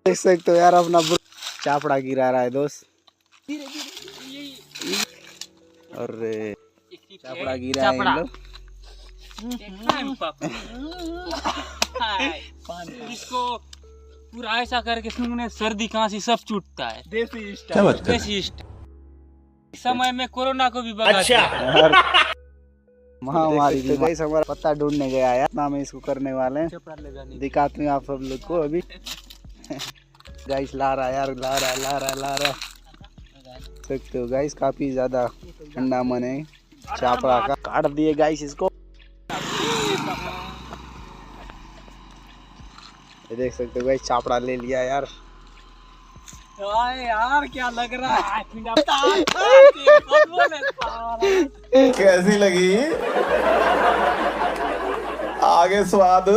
देख सकते हो यार अपना चापड़ा गिरा रहा है दोस्त। अरे चापड़ा गिरा है इन लोग। इसको पूरा ऐसा करके सूंघने सर्दी खांसी सब छूटता है। देसी स्टाइल। समय में कोरोना को भी भगा महामारी तो गाइस हमारा पत्ता ढूंढने गया यार ना में इसको करने वाले हैं। दिखाते हैं आप सब लोग को अभी। गाइस ला रहा यार ला रहा सकते हो गाइस काफी ज्यादा ठंडा मन है चापड़ा का। काट दिए गाइस इसको। ये देख सकते हो गाइस चापड़ा ले लिया यार। यार क्या लग रहा है। कैसी लगी आगे स्वाद?